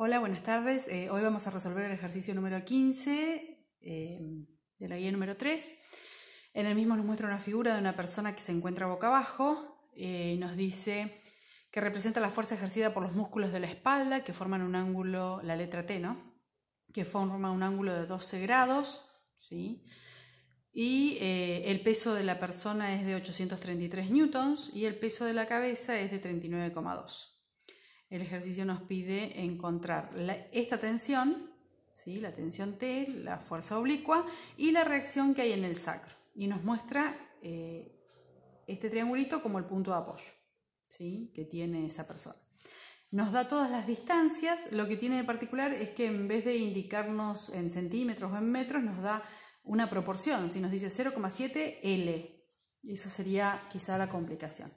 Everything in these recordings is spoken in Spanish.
Hola, buenas tardes. Hoy vamos a resolver el ejercicio número 15 de la guía número 3. En el mismo nos muestra una figura de una persona que se encuentra boca abajo. Nos dice que representa la fuerza ejercida por los músculos de la espalda que forman un ángulo, la letra T, ¿no? Que forma un ángulo de 12 grados, ¿sí? Y el peso de la persona es de 833 newtons y el peso de la cabeza es de 39,2. El ejercicio nos pide encontrar esta tensión, ¿sí? La tensión T, la fuerza oblicua y la reacción que hay en el sacro. Y nos muestra este triangulito como el punto de apoyo, ¿sí? Que tiene esa persona. Nos da todas las distancias. Lo que tiene de particular es que en vez de indicarnos en centímetros o en metros, nos da una proporción. Si nos dice 0,7 L, esa sería quizá la complicación.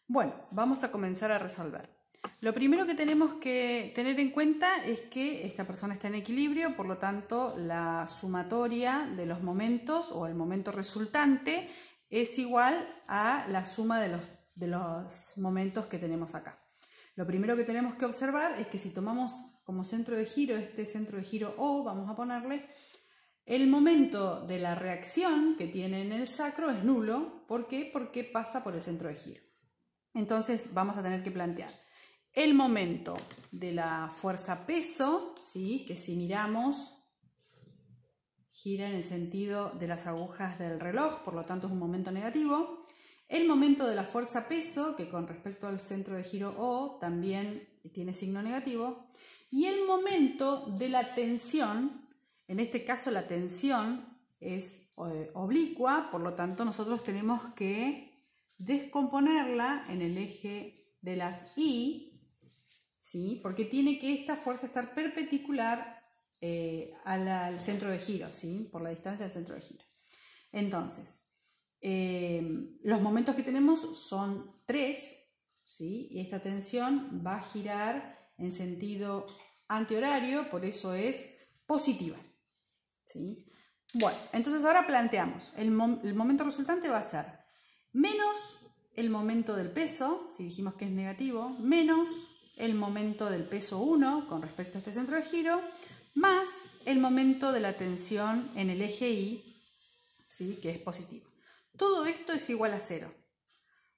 Bueno, vamos a comenzar a resolver. Lo primero que tenemos que tener en cuenta es que esta persona está en equilibrio, por lo tanto la sumatoria de los momentos o el momento resultante es igual a la suma de los momentos que tenemos acá. Lo primero que tenemos que observar es que si tomamos como centro de giro este centro de giro O, vamos a ponerle, el momento de la reacción que tiene en el sacro es nulo. ¿Por qué? Porque pasa por el centro de giro. Entonces vamos a tener que plantear el momento de la fuerza peso, ¿sí? Que si miramos gira en el sentido de las agujas del reloj, por lo tanto es un momento negativo. El momento de la fuerza peso, que con respecto al centro de giro O también tiene signo negativo. Y el momento de la tensión, en este caso la tensión es oblicua, por lo tanto nosotros tenemos que descomponerla en el eje de las Y, ¿sí? Porque tiene que esta fuerza estar perpendicular al centro de giro, ¿sí? Por la distancia del centro de giro. Entonces, los momentos que tenemos son 3, ¿sí? Y esta tensión va a girar en sentido antihorario, por eso es positiva, ¿sí? Bueno, entonces ahora planteamos, el momento resultante va a ser menos el momento del peso, si dijimos que es negativo, menos el momento del peso 1 con respecto a este centro de giro, más el momento de la tensión en el eje Y, ¿sí? Que es positivo. Todo esto es igual a 0.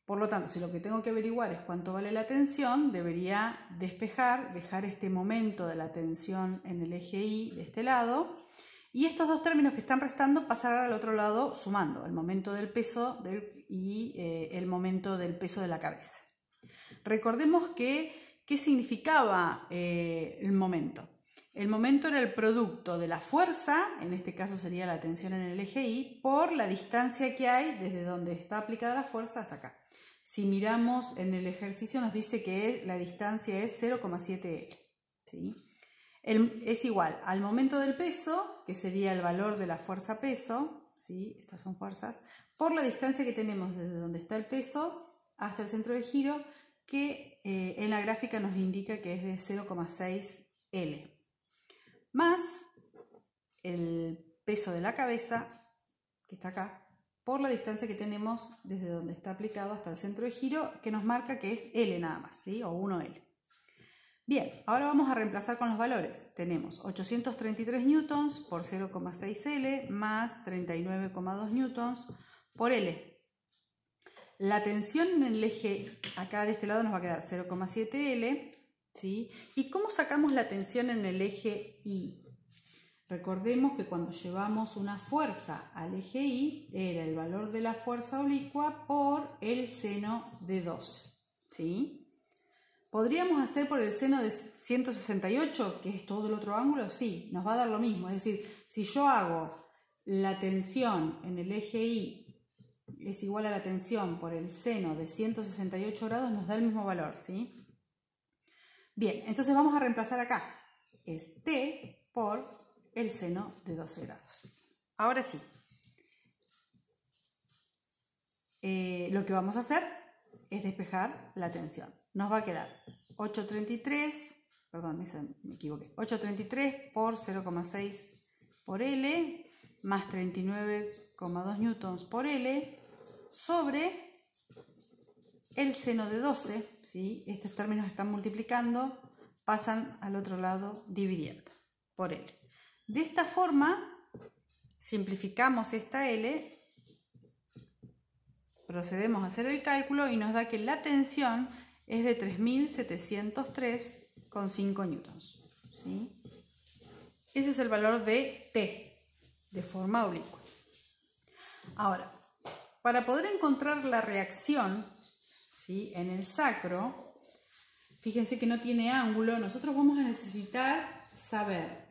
Por lo tanto, si lo que tengo que averiguar es cuánto vale la tensión, debería despejar, dejar este momento de la tensión en el eje Y de este lado, y estos dos términos que están restando pasarán al otro lado sumando el momento del peso y el momento del peso de la cabeza. Recordemos que ¿qué significaba el momento? El momento era el producto de la fuerza, en este caso sería la tensión en el eje Y, por la distancia que hay desde donde está aplicada la fuerza hasta acá. Si miramos en el ejercicio nos dice que la distancia es 0,7 L, ¿sí? Es igual al momento del peso, que sería el valor de la fuerza peso, ¿sí? Estas son fuerzas, por la distancia que tenemos desde donde está el peso hasta el centro de giro, que en la gráfica nos indica que es de 0,6 L, más el peso de la cabeza, que está acá, por la distancia que tenemos desde donde está aplicado hasta el centro de giro, que nos marca que es L nada más, ¿sí? O 1L. Bien, ahora vamos a reemplazar con los valores. Tenemos 833 newtons por 0,6 L más 39,2 newtons por L. La tensión en el eje acá de este lado nos va a quedar 0,7 L, ¿sí? ¿Y cómo sacamos la tensión en el eje Y? Recordemos que cuando llevamos una fuerza al eje Y era el valor de la fuerza oblicua por el seno de 12, ¿sí? ¿Podríamos hacer por el seno de 168, que es todo el otro ángulo? Sí, nos va a dar lo mismo. Es decir, si yo hago la tensión en el eje Y es igual a la tensión por el seno de 168 grados, nos da el mismo valor, ¿sí? Bien, entonces vamos a reemplazar acá. Es T por el seno de 12 grados. Ahora sí. Lo que vamos a hacer es despejar la tensión. Nos va a quedar 833 por 0,6 por L más 39,2 newtons por L sobre el seno de 12, ¿sí? Estos términos están multiplicando pasan al otro lado dividiendo por L. De esta forma, simplificamos esta L, procedemos a hacer el cálculo y nos da que la tensión es de 3703,5 newtons. ¿Sí? Ese es el valor de T, de forma oblicua. Ahora, para poder encontrar la reacción, ¿sí?, en el sacro, fíjense que no tiene ángulo, nosotros vamos a necesitar saber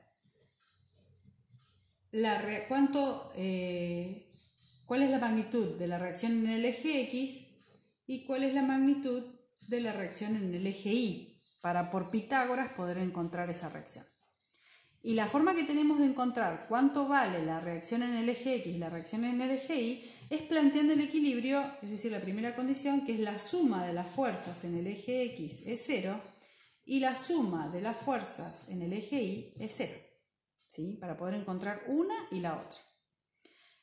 cuál es la magnitud de la reacción en el eje X y cuál es la magnitud de la reacción en el eje Y, para por Pitágoras poder encontrar esa reacción. Y la forma que tenemos de encontrar cuánto vale la reacción en el eje X y la reacción en el eje Y es planteando el equilibrio, es decir, la primera condición, que es la suma de las fuerzas en el eje X es 0 y la suma de las fuerzas en el eje Y es 0, ¿sí?, para poder encontrar una y la otra.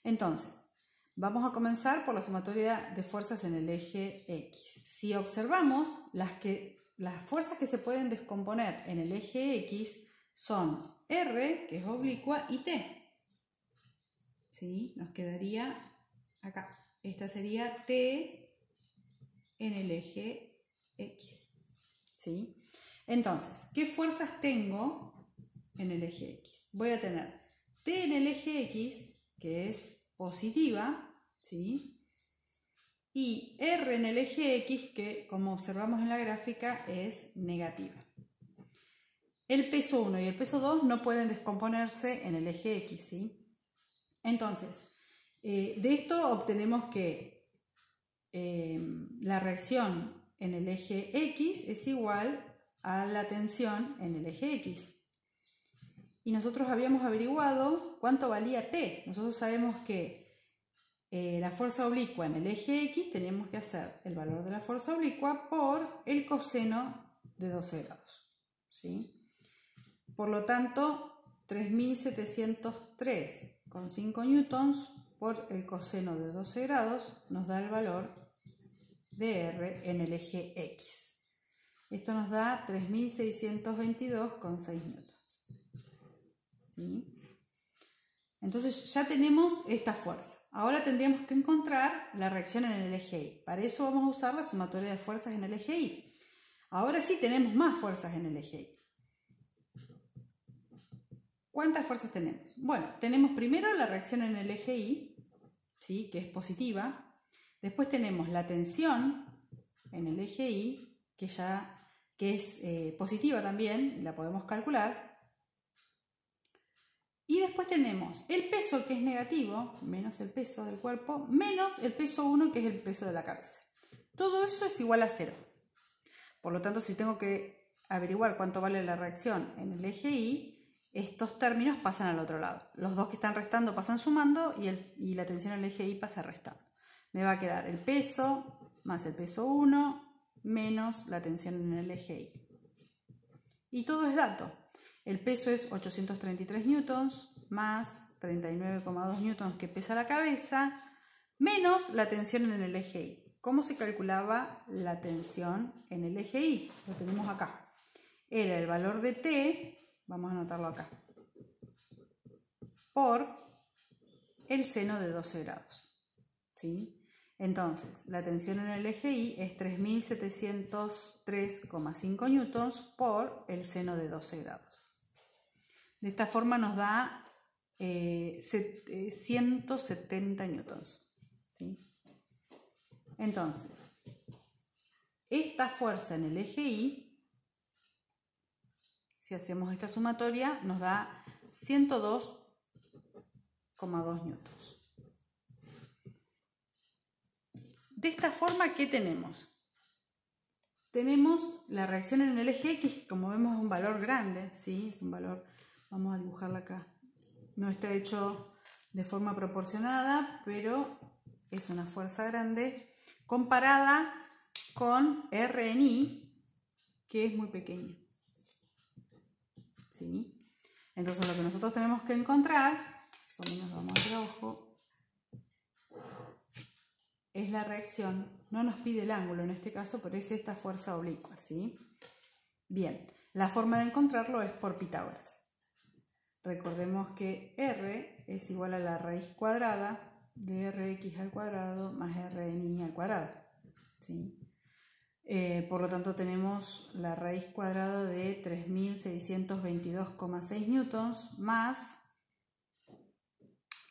Entonces, vamos a comenzar por la sumatoria de fuerzas en el eje X. Si observamos, las fuerzas que se pueden descomponer en el eje X son R, que es oblicua, y T. ¿Sí? Nos quedaría acá. Esta sería T en el eje X. ¿Sí? Entonces, ¿qué fuerzas tengo en el eje X? Voy a tener T en el eje X, que es positiva, ¿sí?, y R en el eje X, que como observamos en la gráfica es negativa. El peso 1 y el peso 2 no pueden descomponerse en el eje X, ¿sí? Entonces, de esto obtenemos que la reacción en el eje X es igual a la tensión en el eje X. Y nosotros habíamos averiguado cuánto valía T. Nosotros sabemos que la fuerza oblicua en el eje X teníamos que hacer el valor de la fuerza oblicua por el coseno de 12 grados. ¿Sí? Por lo tanto, 3703,5 newtons por el coseno de 12 grados nos da el valor de R en el eje X. Esto nos da 3622,6 newtons. ¿Sí? Entonces ya tenemos esta fuerza. Ahora tendríamos que encontrar la reacción en el eje Y. Para eso vamos a usar la sumatoria de fuerzas en el eje Y. Ahora sí tenemos más fuerzas en el eje Y. ¿Cuántas fuerzas tenemos? Bueno, tenemos primero la reacción en el eje Y, ¿sí?, que es positiva. Después tenemos la tensión en el eje Y, que es positiva también, y la podemos calcular. Y después tenemos el peso, que es negativo, menos el peso del cuerpo, menos el peso 1, que es el peso de la cabeza. Todo eso es igual a 0. Por lo tanto, si tengo que averiguar cuánto vale la reacción en el eje Y, estos términos pasan al otro lado. Los dos que están restando pasan sumando y la tensión en el eje Y pasa restando. Me va a quedar el peso más el peso 1 menos la tensión en el eje Y. Y todo es dato. El peso es 833 newtons más 39,2 newtons que pesa la cabeza menos la tensión en el eje Y. ¿Cómo se calculaba la tensión en el eje Y? Lo tenemos acá. Era el valor de T, vamos a anotarlo acá, por el seno de 12 grados. ¿Sí? Entonces, la tensión en el eje Y es 3703,5 newtons por el seno de 12 grados. De esta forma nos da 170 newtons. ¿Sí? Entonces, esta fuerza en el eje Y, si hacemos esta sumatoria, nos da 102,2 newtons. De esta forma, ¿qué tenemos? Tenemos la reacción en el eje X, que como vemos es un valor grande, ¿sí? Es un valor, vamos a dibujarla acá. No está hecho de forma proporcionada, pero es una fuerza grande comparada con R en Y, que es muy pequeña. ¿Sí? Entonces lo que nosotros tenemos que encontrar, más o menos vamos a hacer ojo, es la reacción. No nos pide el ángulo en este caso, pero es esta fuerza oblicua, ¿sí? Bien, La forma de encontrarlo es por Pitágoras. Recordemos que R es igual a la raíz cuadrada de Rx al cuadrado más Rni al cuadrado. ¿Sí? Por lo tanto tenemos la raíz cuadrada de 3622,6 newtons más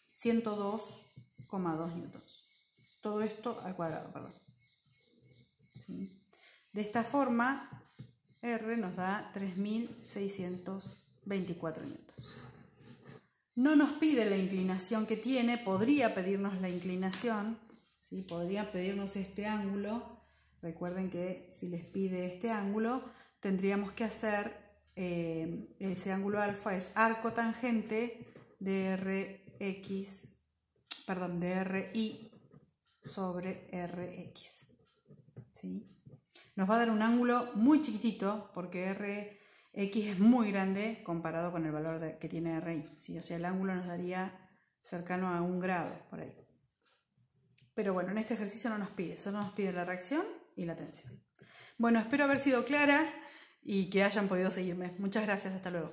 102,2 newtons. Todo esto al cuadrado, perdón. ¿Sí? De esta forma, R nos da 3624 newtons. No nos pide la inclinación que tiene, podría pedirnos la inclinación, ¿sí? Podría pedirnos este ángulo. Recuerden que si les pide este ángulo, tendríamos que hacer, ese ángulo alfa es arco tangente de RI sobre Rx. ¿Sí? Nos va a dar un ángulo muy chiquitito porque Rx es muy grande comparado con el valor que tiene Ri. ¿Sí? O sea, el ángulo nos daría cercano a 1 grado por ahí. Pero bueno, en este ejercicio no nos pide, solo nos pide la reacción y la tensión. Bueno, espero haber sido clara y que hayan podido seguirme. Muchas gracias, hasta luego.